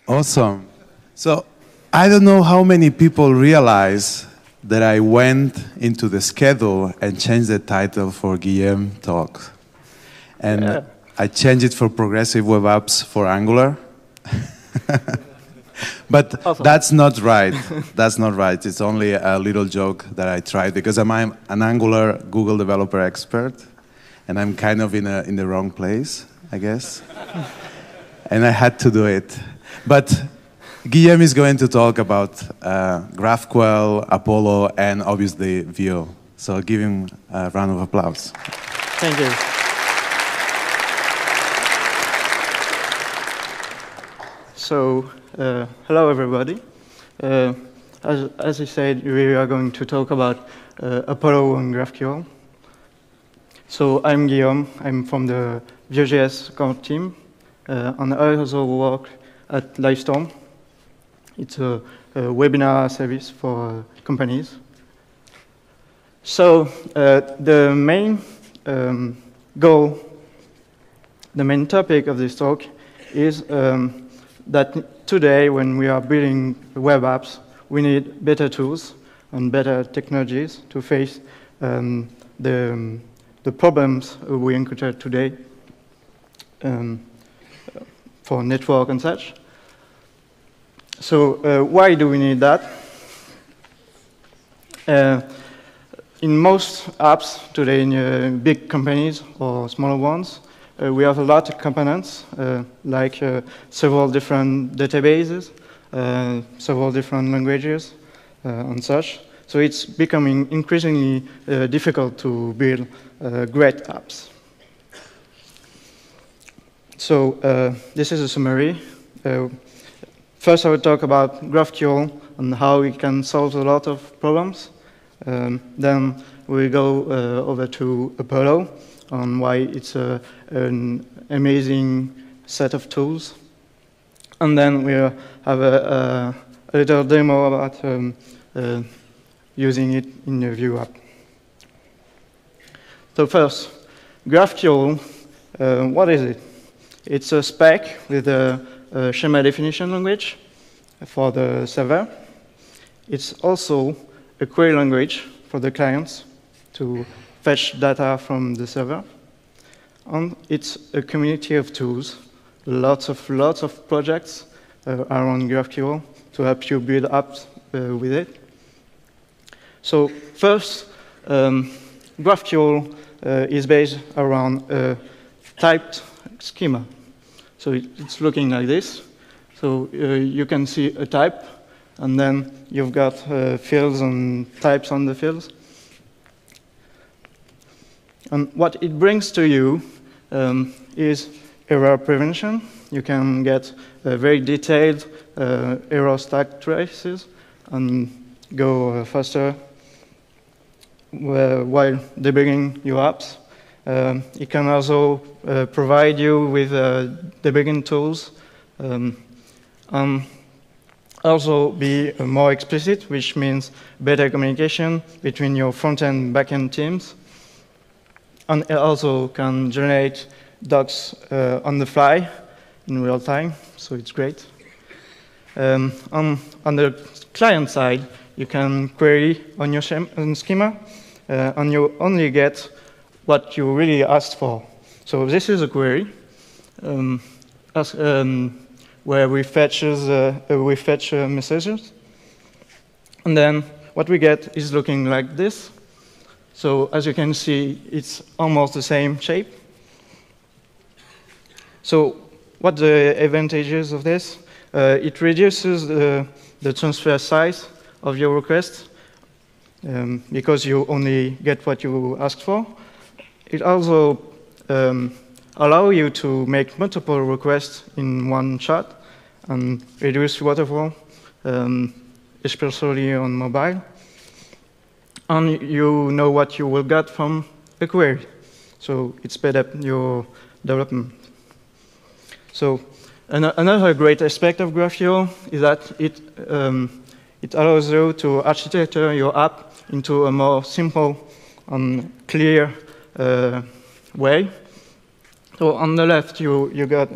Awesome. So I don't know how many people realize that I went into the schedule and changed the title for Guillaume Talks. And I changed it for Progressive Web Apps for Angular. But awesome. That's not right. That's not right. It's only a little joke that I tried because I'm an Angular Google developer expert, and I'm kind of in the wrong place, I guess. And I had to do it. But Guillaume is going to talk about GraphQL, Apollo, and obviously Vue. So give him a round of applause. Thank you. So, hello everybody. As I said, we are going to talk about Apollo and GraphQL. So I'm Guillaume. I'm from the vue.js core team, and I also work at Livestorm. It's a webinar service for companies. So the main goal, the main topic of this talk is that today, when we are building web apps, we need better tools and better technologies to face the problems we encounter today for network and such. So why do we need that? In most apps today, in big companies or smaller ones, we have a lot of components, like several different databases, several different languages, and such. So it's becoming increasingly difficult to build great apps. So this is a summary. First, I will talk about GraphQL and how it can solve a lot of problems. Then we go over to Apollo on why it's an amazing set of tools. And then we have a little demo about using it in a Vue app. So first, GraphQL, what is it? It's a spec with a schema definition language for the server. It's also a query language for the clients to fetch data from the server. And it's a community of tools. Lots of projects are on GraphQL to help you build apps with it. So first, GraphQL is based around a typed schema. So it's looking like this. So you can see a type, and then you've got fields and types on the fields. And what it brings to you is error prevention. You can get very detailed error stack traces and go faster while debugging your apps. It can also provide you with debugging tools and also be more explicit, which means better communication between your front-end and back-end teams. And it also can generate docs on the fly in real time, so it's great. On the client side, you can query on your schema, and you only get what you really asked for. So this is a query where we fetch messages, and then what we get is looking like this. So as you can see, it's almost the same shape. So what the advantages of this? It reduces the transfer size of your request because you only get what you asked for. It also allows you to make multiple requests in one shot and reduce waterfall, especially on mobile. And you know what you will get from a query. So it sped up your development. So another great aspect of GraphQL is that it allows you to architecture your app into a more simple and clear way. So on the left, you got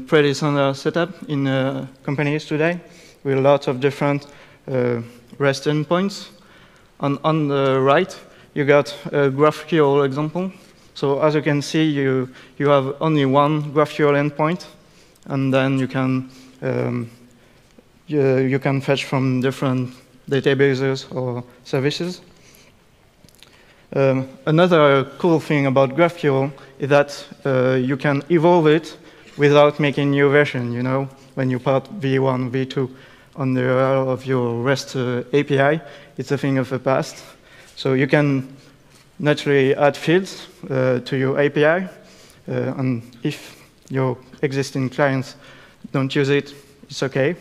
pretty standard setup in companies today, with lots of different REST endpoints. On the right, you got a GraphQL example. So as you can see, you have only one GraphQL endpoint, and then you can fetch from different databases or services. Another cool thing about GraphQL is that you can evolve it without making new version. You know, when you put v1, v2 on the URL of your REST API, it's a thing of the past. So you can naturally add fields to your API, and if your existing clients don't use it, it's okay.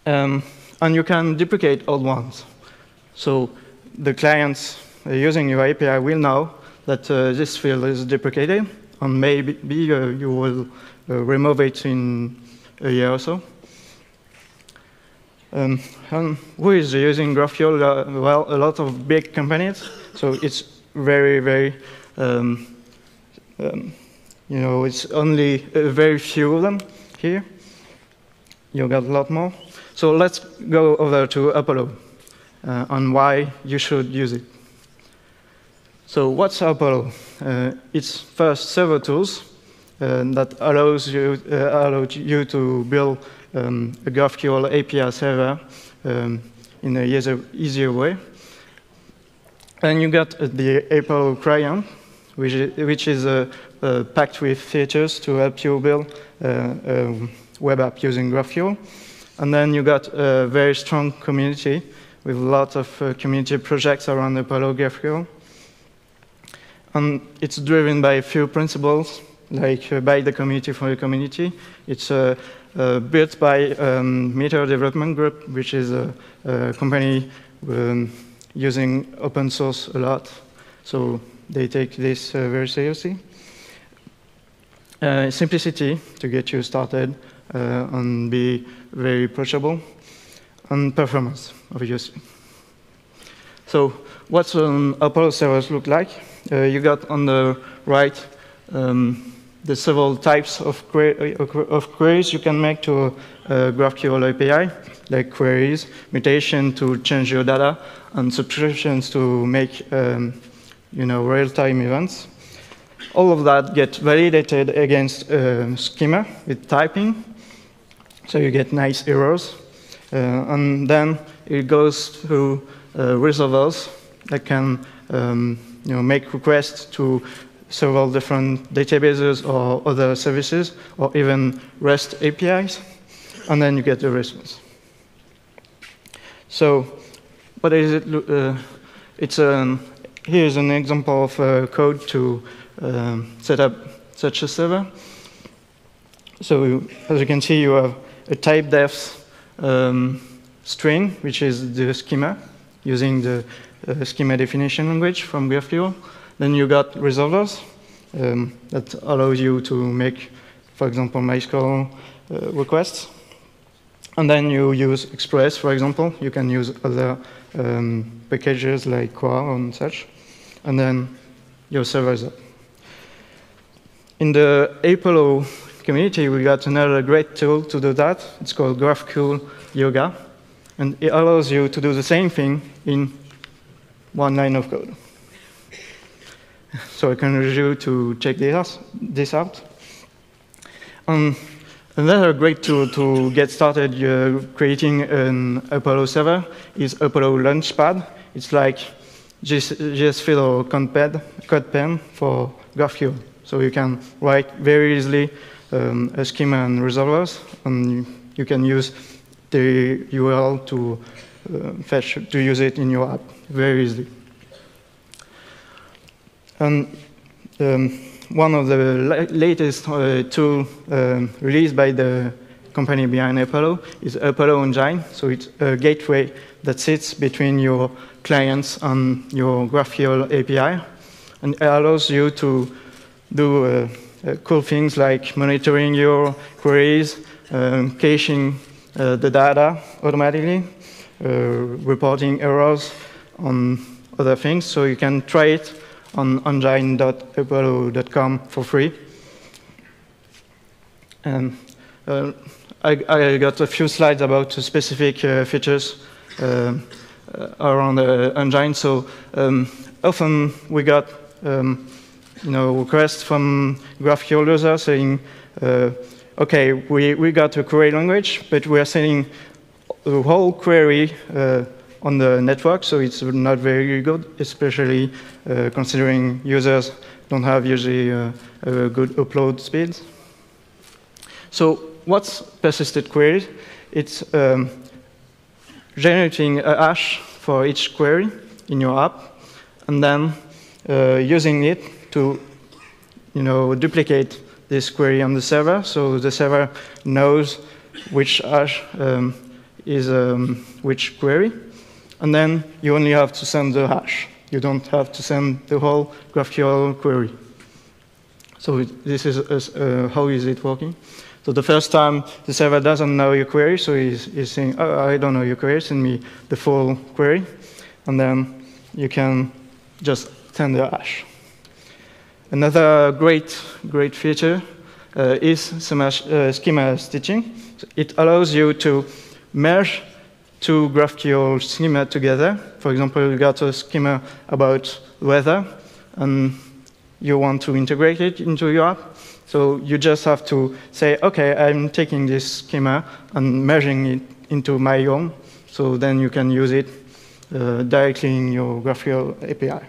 And you can duplicate old ones. So the clients using your API will know that this field is deprecated, and maybe you will remove it in a year or so. And who is using GraphQL? Well, a lot of big companies. So it's very, very, you know, it's only very few of them here. You got a lot more. So let's go over to Apollo on why you should use it. So what's Apollo? It's first server tools that allows you to build a GraphQL API server in a easier way. And you got the Apollo client, which is packed with features to help you build a web app using GraphQL. And then you got a very strong community with lots of community projects around Apollo GraphQL. And it's driven by a few principles, like by the community for the community. It's built by Meteor Development Group, which is a company using open source a lot. So they take this very seriously. Simplicity to get you started and be very approachable. And performance, obviously. So what's Apollo servers look like? You got on the right the several types of queries you can make to a GraphQL API, like queries, mutation to change your data, and subscriptions to make you know, real-time events. All of that gets validated against schema with typing, so you get nice errors. And then it goes through resolvers that can you know, make requests to several different databases or other services, or even REST APIs, and then you get the response. So what is it? Here's an example of code to set up such a server. So as you can see, you have a typedef string, which is the schema, using the schema definition language from GraphQL. Then you got resolvers that allows you to make, for example, MySQL requests. And then you use Express, for example. You can use other packages like Core and such. And then your server is up. In the Apollo community, we got another great tool to do that. It's called Graphcool Yoga. And it allows you to do the same thing in one line of code. So I can urge you to check this out. Another great tool to get started creating an Apollo server is Apollo Launchpad. It's like GSField or CodePen for GraphQL. So you can write very easily a schema and resolvers, and you can use the URL to use it in your app very easily. And one of the latest tools released by the company behind Apollo is Apollo Engine. So it's a gateway that sits between your clients and your GraphQL API. And it allows you to do cool things like monitoring your queries, caching the data automatically, reporting errors on other things. So you can try it on engine.apollo.com for free. And I got a few slides about specific features around the engine. So often we got requests from GraphQL users saying, okay, we got a query language, but we are sending the whole query on the network, so it's not very good, especially considering users don't have usually a good upload speed. So what's persisted query? It's generating a hash for each query in your app, and then using it to duplicate this query on the server, so the server knows which hash is which query, and then you only have to send the hash. You don't have to send the whole GraphQL query. So this is how is it working? So the first time the server doesn't know your query, so he's saying, oh, I don't know your query, send me the full query, and then you can just send the hash. Another great feature is schema stitching. It allows you to merge two GraphQL schema together. For example, you got a schema about weather, and you want to integrate it into your app. So you just have to say, okay, I'm taking this schema and merging it into my own. So then you can use it directly in your GraphQL API.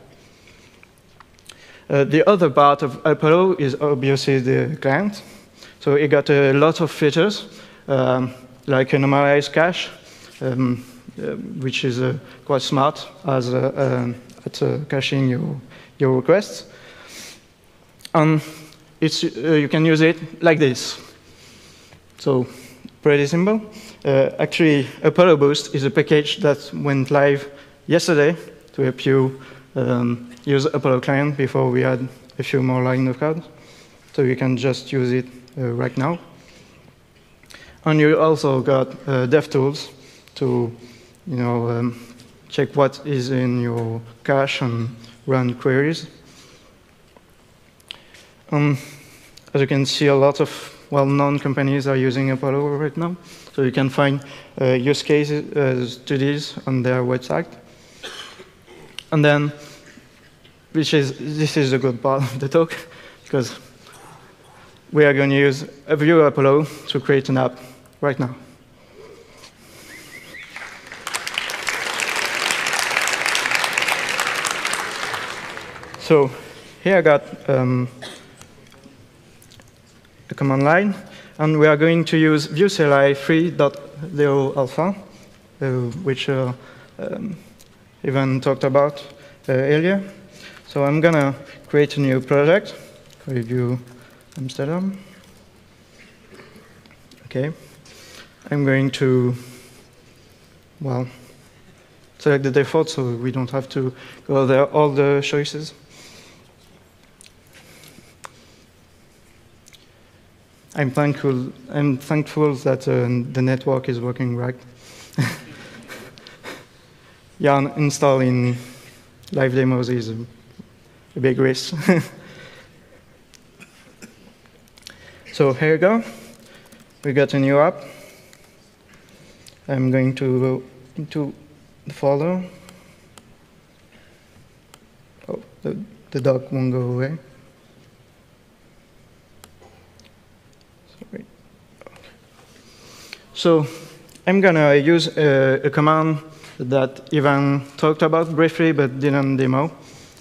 The other part of Apollo is obviously the client. So it got a lot of features, like a normalized cache, which is quite smart at caching your requests. And you can use it like this. So pretty simple. Actually, Apollo Boost is a package that went live yesterday to help you use Apollo client before we had a few more lines of code. So you can just use it right now. And you also got Devtools to check what is in your cache and run queries. As you can see, a lot of well-known companies are using Apollo right now. So you can find use cases, studies on their website. And then, this is the good part of the talk, because we are going to use a Vue Apollo to create an app right now. So here I got a command line, and we are going to use Vue CLI 3.0 alpha, which Ivan talked about earlier. So I'm going to create a new project, Vue Amsterdam. Okay. I'm going to, select the default so we don't have to go there all the choices. I'm thankful that the network is working right. Yeah, installing live demos is a big risk. So here we go. We got a new app. I'm going to go into the folder. Oh, the doc won't go away. Sorry. So I'm going to use a command that Ivan talked about briefly but didn't demo.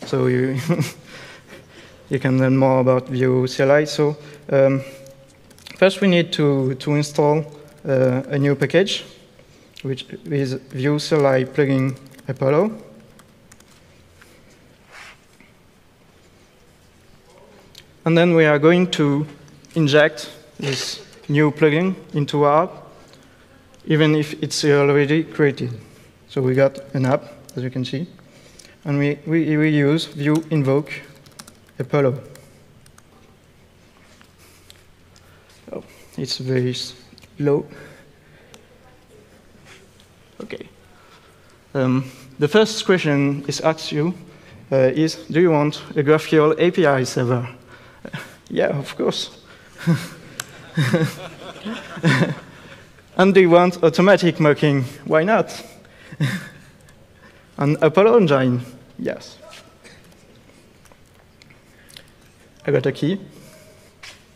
So you, you can learn more about Vue CLI. So first we need to install a new package, which is Vue CLI plugin Apollo. And then we are going to inject this new plugin into our app, even if it's already created. So we got an app, as you can see. And we use Vue invoke Apollo. Oh, it's very slow. Okay. The first question is asked you is, do you want a GraphQL API server? Yeah, of course. And they want automatic mocking. Why not? An Apollo engine. Yes. I got a key.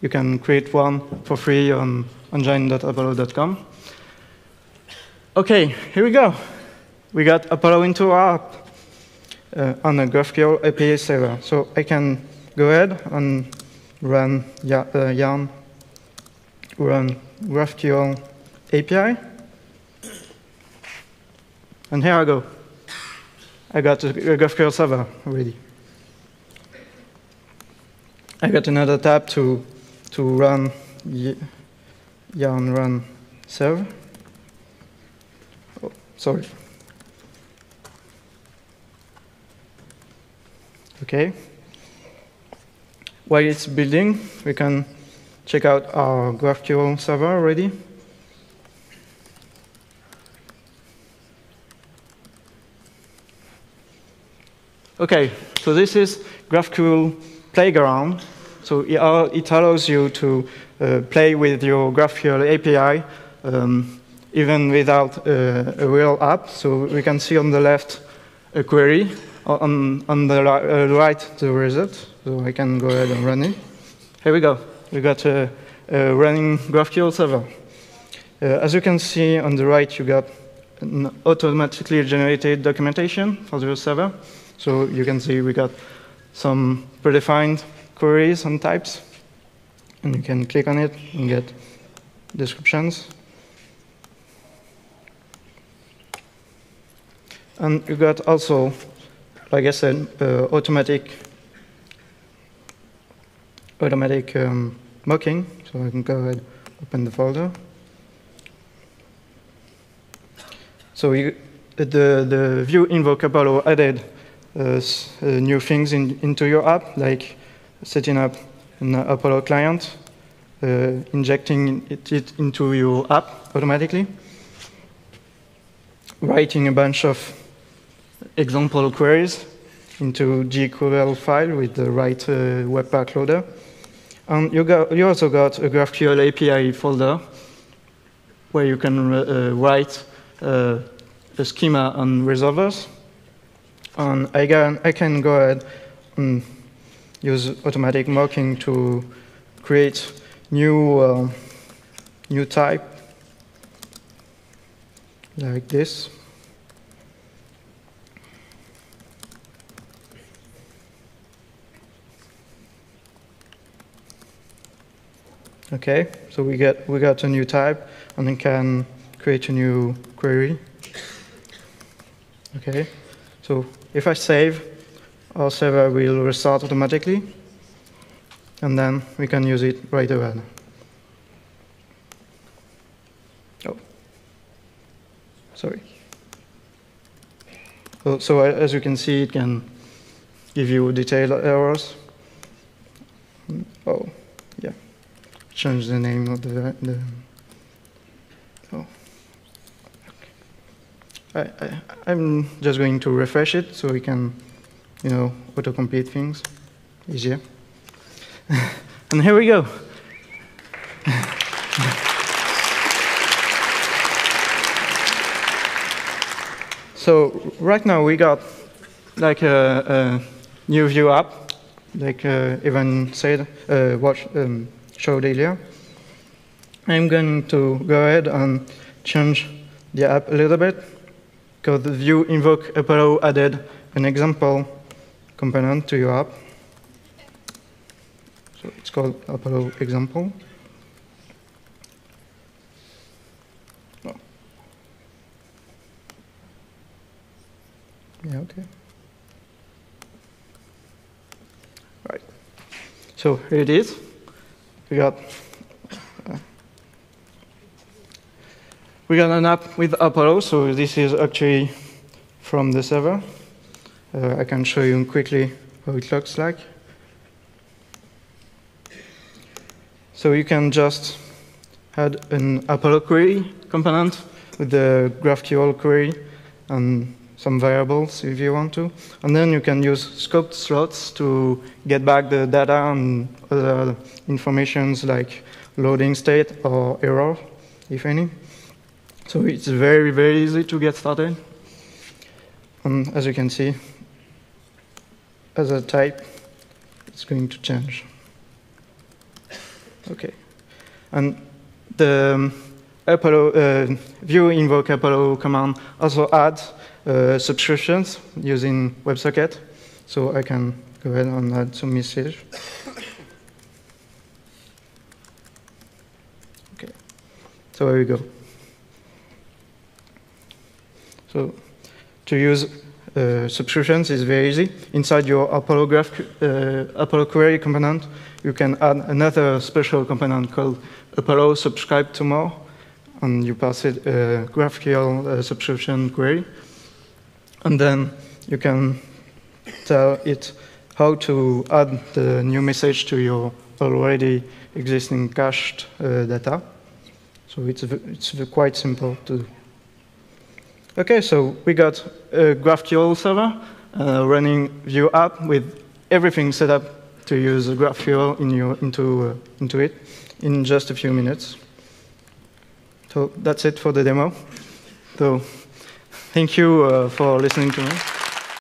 You can create one for free on engine.apollo.com. OK, here we go. We got Apollo into our app on a GraphQL API server. So I can go ahead and run yarn, run GraphQL API. And here I go. I got a GraphQL server already. I got another tab to run yarn run serve. Oh, sorry. OK. While it's building, we can check out our GraphQL server already. OK, so this is GraphQL Playground. So it allows you to play with your GraphQL API even without a real app. So we can see on the left a query, on the right the result. So I can go ahead and run it. Here we go. We got a running GraphQL server. As you can see on the right, you got an automatically generated documentation for the server. So you can see we got some predefined queries and types. And you can click on it and get descriptions. And you got also, like I said, automatic mocking. So I can go ahead, open the folder. So the Vue invoke Apollo added new things into your app, like setting up an Apollo client, injecting it into your app automatically, writing a bunch of example queries into GQL file with the right Webpack loader. And you also got a GraphQL API folder where you can write a schema on resolvers. And I can go ahead and use automatic mocking to create new type like this. Okay, so we got a new type, and then can create a new query. Okay, so if I save, our server will restart automatically, and then we can use it right away. Oh, sorry. So as you can see, it can give you detailed errors. Oh, yeah. Change the name of the oh. I'm just going to refresh it so we can, auto-complete things easier. And here we go. So right now we got like a new Vue app, like Evan said, showed earlier. I'm going to go ahead and change the app a little bit, because the Vue invoke Apollo added an example component to your app. So it's called Apollo example. Oh. Yeah, okay. Right. So here it is. We got an app with Apollo, so this is actually from the server. I can show you quickly how it looks like. So you can just add an Apollo query component with the GraphQL query and some variables if you want to. And then you can use scoped slots to get back the data and other informations like loading state or error, if any. So it's very, very easy to get started. And as you can see, as a type, it's going to change. OK. And the Vue invoke Apollo command also adds subscriptions using WebSocket. So I can go ahead and add some message. OK. So here we go. So to use subscriptions is very easy. Inside your Apollo query component, you can add another special component called Apollo subscribe to more, and you pass it a GraphQL subscription query. And then you can tell it how to add the new message to your already existing cached data. So it's quite simple to do. OK, so we got a GraphQL server running Vue app with everything set up to use GraphQL into it in just a few minutes. So that's it for the demo. So thank you for listening to me.